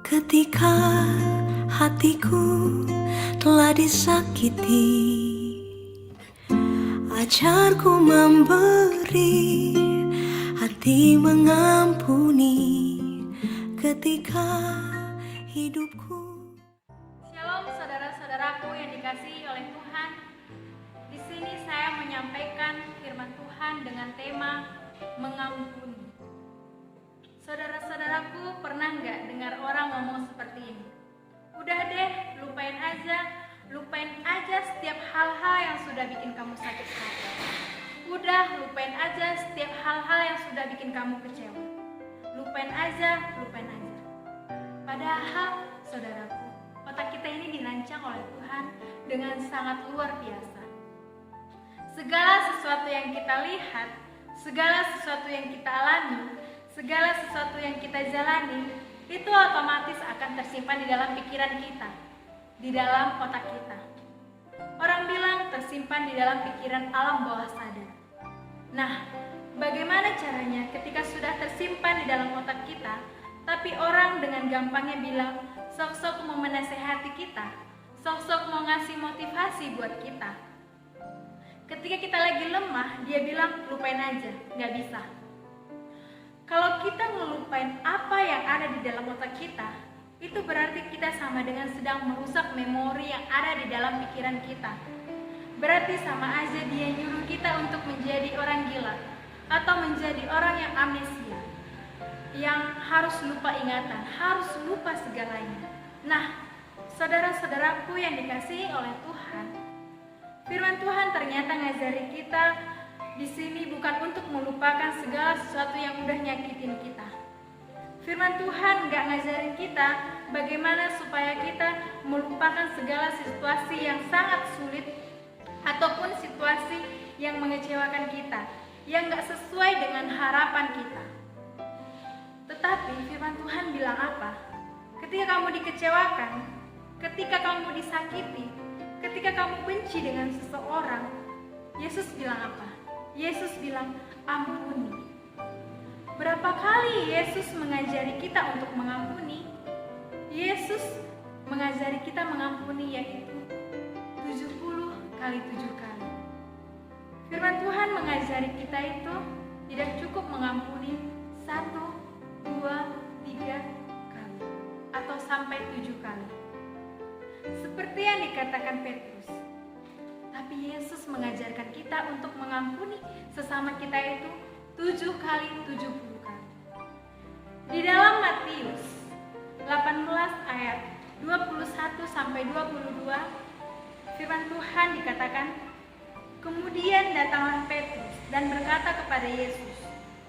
Ketika hatiku telah disakiti, ajarku memberi, hati mengampuni. Ketika hidupku. Shalom saudara-saudaraku yang dikasihi oleh Tuhan. Di sini saya menyampaikan firman Tuhan dengan tema mengampuni. Saudara-saudaraku, pernah nggak dengar orang ngomong seperti ini? Udah deh, lupain aja setiap hal-hal yang sudah bikin kamu sakit hati. Udah, lupain aja setiap hal-hal yang sudah bikin kamu kecewa. Lupain aja. Padahal, saudaraku, otak kita ini dirancang oleh Tuhan dengan sangat luar biasa. Segala sesuatu yang kita lihat, segala sesuatu yang kita alami, segala sesuatu yang kita jalani, itu otomatis akan tersimpan di dalam pikiran kita, di dalam otak kita. Orang bilang tersimpan di dalam pikiran alam bawah sadar. Nah, bagaimana caranya ketika sudah tersimpan di dalam otak kita, tapi orang dengan gampangnya bilang, sok-sok mau menasehati kita, sok-sok mau ngasih motivasi buat kita. Ketika kita lagi lemah, dia bilang, lupain aja, gak bisa. Kalau kita ngelupain apa yang ada di dalam otak kita, itu berarti kita sama dengan sedang merusak memori yang ada di dalam pikiran kita. Berarti sama aja dia nyuruh kita untuk menjadi orang gila, atau menjadi orang yang amnesia, yang harus lupa ingatan, harus lupa segalanya. Nah, saudara-saudaraku yang dikasihi oleh Tuhan, firman Tuhan ternyata ngajari kita di sini bukan untuk melupakan segala sesuatu yang udah nyakitin kita. Firman Tuhan gak ngajarin kita bagaimana supaya kita melupakan segala situasi yang sangat sulit ataupun situasi yang mengecewakan kita, yang gak sesuai dengan harapan kita. Tetapi firman Tuhan bilang apa? Ketika kamu dikecewakan, ketika kamu disakiti, ketika kamu benci dengan seseorang, Yesus bilang apa? Yesus bilang, ampuni. Berapa kali Yesus mengajari kita untuk mengampuni? Yesus mengajari kita mengampuni yaitu 70 kali 7 kali. Firman Tuhan mengajari kita itu tidak cukup mengampuni 1, 2, 3 kali atau sampai 7 kali. Seperti yang dikatakan Petrus. Tapi Yesus mengajarkan kita untuk mengampuni sesama kita itu 7 kali 70 kali. Di dalam Matius 18 ayat 21 sampai 22, firman Tuhan dikatakan, kemudian datanglah Petrus dan berkata kepada Yesus,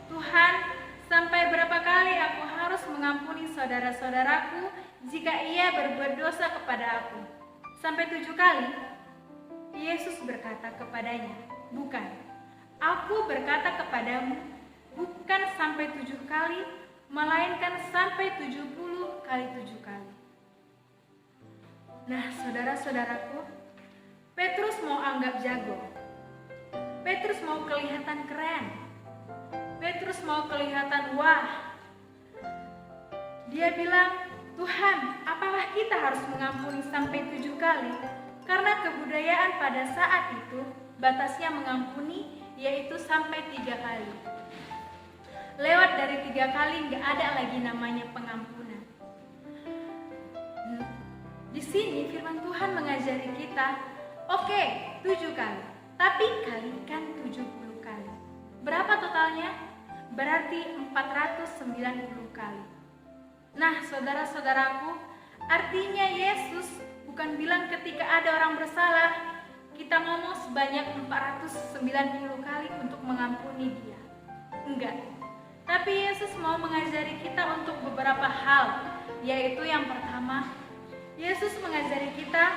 Tuhan, sampai berapa kali aku harus mengampuni saudara-saudaraku jika ia berbuat dosa kepada aku? Sampai 7 kali? Yesus berkata kepadanya, bukan. Aku berkata kepadamu, bukan sampai 7 kali, melainkan sampai 70 kali 7 kali. Nah, saudara-saudaraku, Petrus mau anggap jago. Petrus mau kelihatan keren. Petrus mau kelihatan wah. Dia bilang, Tuhan, apakah kita harus mengampuni sampai 7 kali? Karena kebudayaan pada saat itu, batasnya mengampuni yaitu sampai 3 kali. Lewat dari 3 kali gak ada lagi namanya pengampunan. Di sini firman Tuhan mengajari kita, oke, 7 kali, tapi kalikan 70 kali. Berapa totalnya? Berarti 490 kali. Nah, saudara-saudaraku, artinya Yesus bukan bilang ketika ada orang bersalah, kita ngomong sebanyak 490 kali untuk mengampuni dia. Enggak. Tapi Yesus mau mengajari kita untuk beberapa hal, yaitu yang pertama, Yesus mengajari kita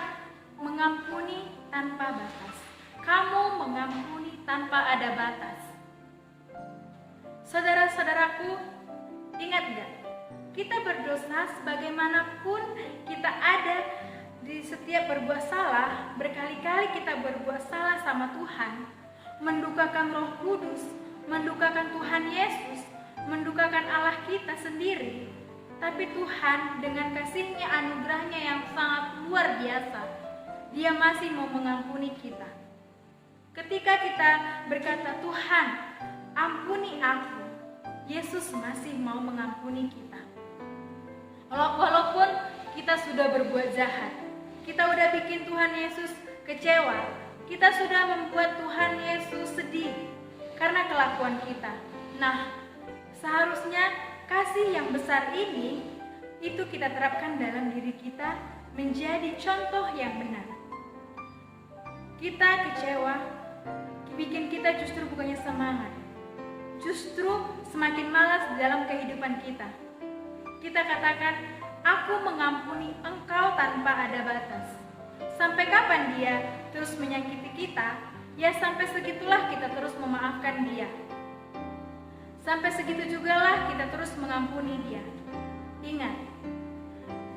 mengampuni tanpa batas. Kamu mengampuni tanpa ada batas. Saudara-saudaraku, ingat gak? Kita berdosa sebagaimanapun kita ada di setiap berbuat salah, berkali-kali kita berbuat salah sama Tuhan, mendukakan Roh Kudus, mendukakan Tuhan Yesus, mendukakan Allah kita sendiri. Tapi Tuhan dengan kasih-Nya, anugerah-Nya yang sangat luar biasa, Dia masih mau mengampuni kita. Ketika kita berkata, Tuhan, ampuni aku, Yesus masih mau mengampuni kita. Walaupun kita sudah berbuat jahat, kita udah bikin Tuhan Yesus kecewa, kita sudah membuat Tuhan Yesus sedih karena kelakuan kita. Nah, seharusnya kasih yang besar ini itu kita terapkan dalam diri kita menjadi contoh yang benar. Kita kecewa, bikin kita justru bukannya semangat, justru semakin malas dalam kehidupan kita. Kita katakan, aku mengampuni engkau tanpa ada batas. Sampai kapan dia terus menyakiti kita? Ya sampai segitulah kita terus memaafkan dia. Sampai segitu jugalah kita terus mengampuni dia. Ingat,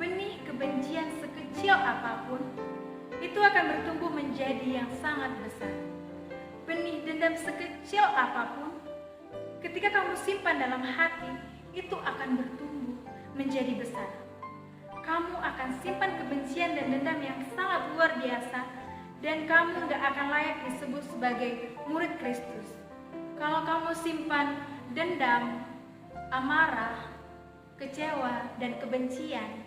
benih kebencian sekecil apapun itu akan bertumbuh menjadi yang sangat besar. Benih dendam sekecil apapun, ketika kamu simpan dalam hati, itu akan bertumbuh menjadi besar. Kamu akan simpan kebencian dan dendam yang sangat luar biasa, dan kamu gak akan layak disebut sebagai murid Kristus. Kalau kamu simpan dendam, amarah, kecewa, dan kebencian,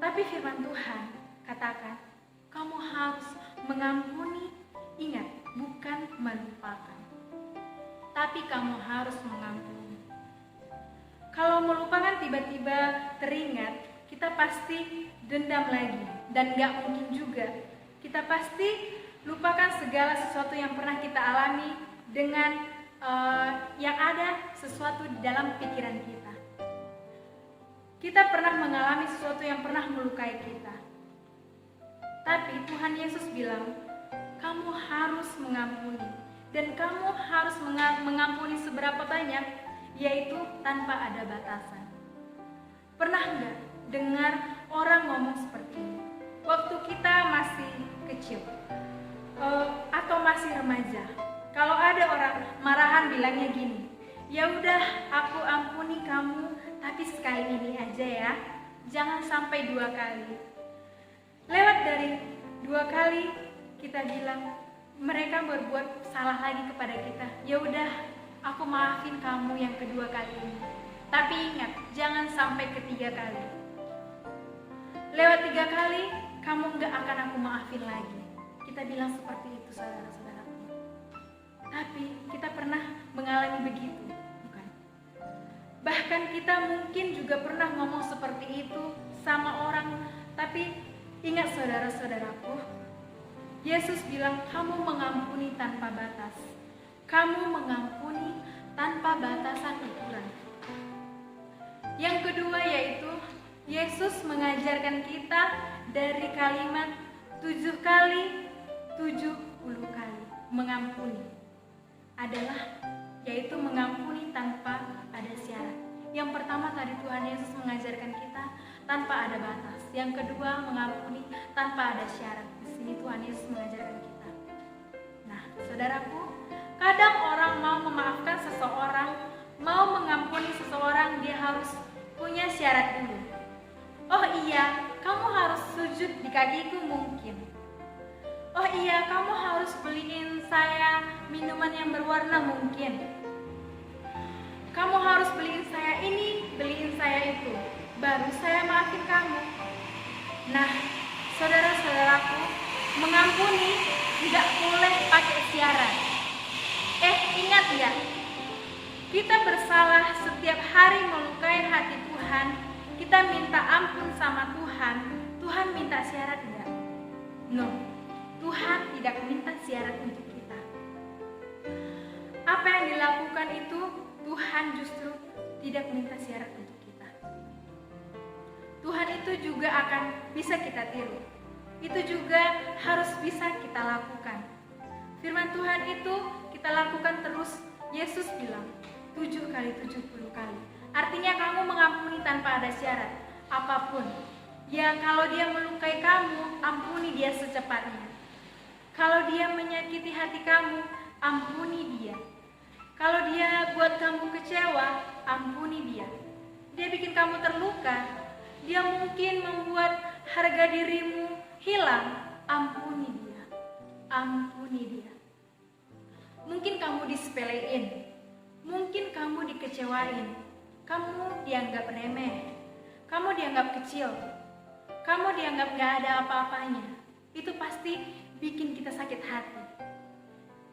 tapi firman Tuhan katakan, kamu harus mengampuni. Ingat, bukan melupakan, tapi kamu harus mengampuni. Kalau melupakan tiba-tiba teringat, kita pasti dendam lagi, dan gak mungkin juga kita pasti lupakan segala sesuatu yang pernah kita alami dengan yang ada sesuatu di dalam pikiran kita. Kita pernah mengalami sesuatu yang pernah melukai kita, tapi Tuhan Yesus bilang, kamu harus mengampuni, dan kamu harus mengampuni seberapa banyak, yaitu tanpa ada batasan. Pernah nggak dengar orang ngomong seperti ini? Waktu kita masih kecil atau masih remaja, kalau ada orang marahan bilangnya gini, ya udah aku ampuni kamu, tapi sekali ini aja ya, jangan sampai 2 kali. Lewat dari 2 kali kita bilang mereka berbuat salah lagi kepada kita, ya udah aku maafin kamu yang kedua kali ini, tapi ingat jangan sampai ketiga kali. Lewat 3 kali kamu nggak akan aku maafin lagi. Kita bilang seperti itu, saudara-saudaraku. Tapi kita pernah mengalami begitu, bukan? Bahkan kita mungkin juga pernah ngomong seperti itu sama orang. Tapi ingat saudara-saudaraku, Yesus bilang kamu mengampuni tanpa batas. Kamu mengampuni tanpa batasan ukuran. Yang kedua yaitu Yesus mengajarkan kita dari kalimat 7 kali 70 kali mengampuni adalah yaitu mengampuni tanpa ada syarat. Yang pertama tadi Tuhan Yesus mengajarkan kita tanpa ada batas. Yang kedua mengampuni tanpa ada syarat. Di sini Tuhan Yesus mengajarkan kita. Nah, saudaraku, kadang orang mau memaafkan seseorang, mau mengampuni seseorang, dia harus punya syarat dulu. Oh iya, kamu harus sujud di kakiku mungkin. Oh iya, kamu harus beliin saya minuman yang berwarna mungkin. Kamu harus beliin saya ini, beliin saya itu, baru saya maafin kamu. Nah, saudara-saudaraku, mengampuni tidak boleh pakai syarat. Ingat ya, kita bersalah setiap hari melukai hati Tuhan. Kita minta ampun sama Tuhan. Tuhan minta syarat enggak? No, Tuhan tidak minta syarat untuk kita. Apa yang dilakukan itu Tuhan justru tidak minta syarat untuk kita. Tuhan itu juga akan bisa kita tiru. Itu juga harus bisa kita lakukan. Firman Tuhan itu kita lakukan terus. Yesus bilang 7 kali 70 kali. Artinya kamu mengampuni tanpa ada syarat apapun. Ya kalau dia melukai kamu, ampuni dia secepatnya. Kalau dia menyakiti hati kamu, ampuni dia. Kalau dia buat kamu kecewa, ampuni dia. dia bikin kamu terluka, dia mungkin membuat harga dirimu hilang, ampuni dia. Ampuni dia. Mungkin kamu disepelein, mungkin kamu dikecewain, kamu dianggap remeh, kamu dianggap kecil, kamu dianggap gak ada apa-apanya. Itu pasti bikin kita sakit hati.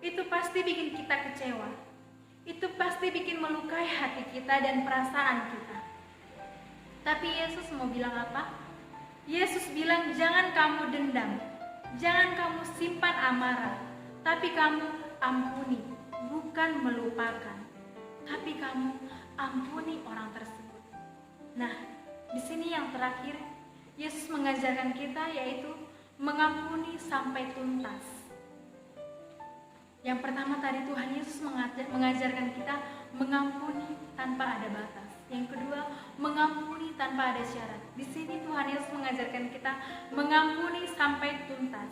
Itu pasti bikin kita kecewa. Itu pasti bikin melukai hati kita dan perasaan kita. Tapi Yesus mau bilang apa? Yesus bilang jangan kamu dendam, jangan kamu simpan amarah, tapi kamu ampuni, bukan melupakan, tapi kamu ampuni orang tersebut. Nah, di sini yang terakhir, Yesus mengajarkan kita yaitu mengampuni sampai tuntas. Yang pertama tadi Tuhan Yesus mengajarkan kita mengampuni tanpa ada batas. Yang kedua, mengampuni tanpa ada syarat. Di sini Tuhan Yesus mengajarkan kita mengampuni sampai tuntas.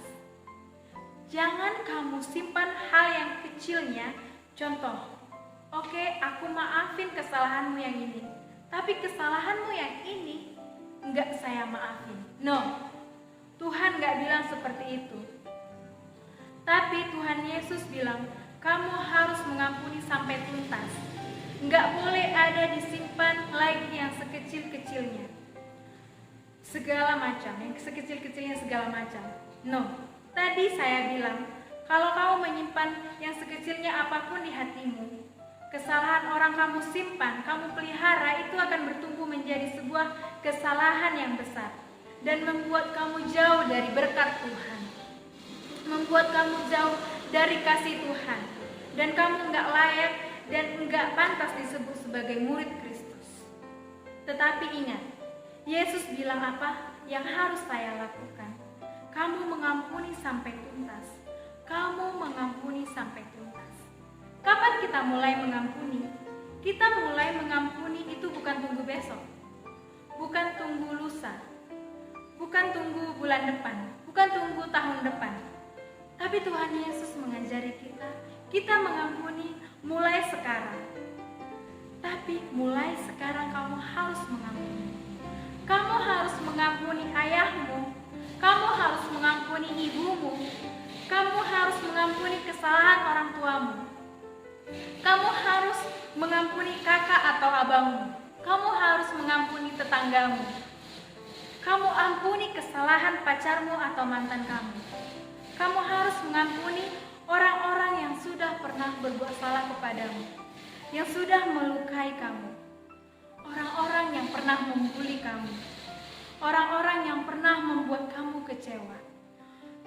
Jangan kamu simpan hal yang kecilnya. Contoh, oke, aku maafin kesalahanmu yang ini, tapi kesalahanmu yang ini enggak saya maafin. No, Tuhan enggak bilang seperti itu. Tapi Tuhan Yesus bilang, kamu harus mengampuni sampai tuntas. Enggak boleh ada disimpan lagi yang sekecil-kecilnya. Segala macam, yang sekecil-kecilnya segala macam. No, tadi saya bilang, kalau kamu menyimpan yang sekecilnya apapun di hatimu, kesalahan orang kamu simpan, kamu pelihara, itu akan bertumbuh menjadi sebuah kesalahan yang besar dan membuat kamu jauh dari berkat Tuhan, membuat kamu jauh dari kasih Tuhan, dan kamu enggak layak dan enggak pantas disebut sebagai murid Kristus. Tetapi ingat, Yesus bilang apa yang harus saya lakukan? Kamu mengampuni sampai tuntas. Kamu mengampuni sampai tuntas. Kapan kita mulai mengampuni? Kita mulai mengampuni itu bukan tunggu besok, bukan tunggu lusa, bukan tunggu bulan depan, bukan tunggu tahun depan. Tapi Tuhan Yesus mengajari kita mengampuni mulai sekarang. Tapi mulai sekarang kamu harus mengampuni. Kamu harus mengampuni ayahmu, kamu harus mengampuni ibumu, kamu harus mengampuni kesalahan orang tuamu. Kamu harus mengampuni kakak atau abangmu. Kamu harus mengampuni tetanggamu. Kamu ampuni kesalahan pacarmu atau mantan kamu. Kamu harus mengampuni orang-orang yang sudah pernah berbuat salah kepadamu, yang sudah melukai kamu, orang-orang yang pernah membuli kamu, orang-orang yang pernah membuat kamu kecewa,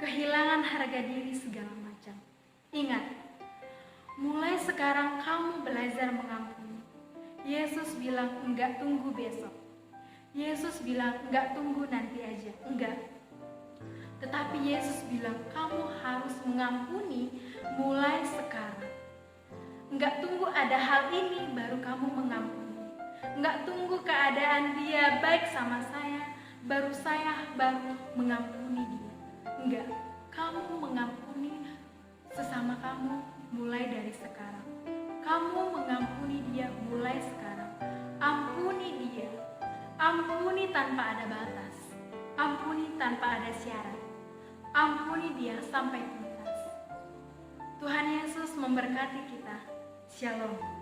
kehilangan harga diri segala macam. Ingat, mulai sekarang kamu belajar mengampuni. Yesus bilang enggak tunggu besok. Yesus bilang enggak tunggu nanti aja, enggak. Tetapi Yesus bilang kamu harus mengampuni mulai sekarang. Enggak tunggu ada hal ini baru kamu mengampuni. Enggak tunggu keadaan dia baik sama saya baru mengampuni dia. Enggak, kamu mengampuni sesama kamu mulai dari sekarang. Kamu mengampuni dia mulai sekarang. Ampuni dia. Ampuni tanpa ada batas. Ampuni tanpa ada syarat. Ampuni dia sampai tuntas. Tuhan Yesus memberkati kita. Shalom.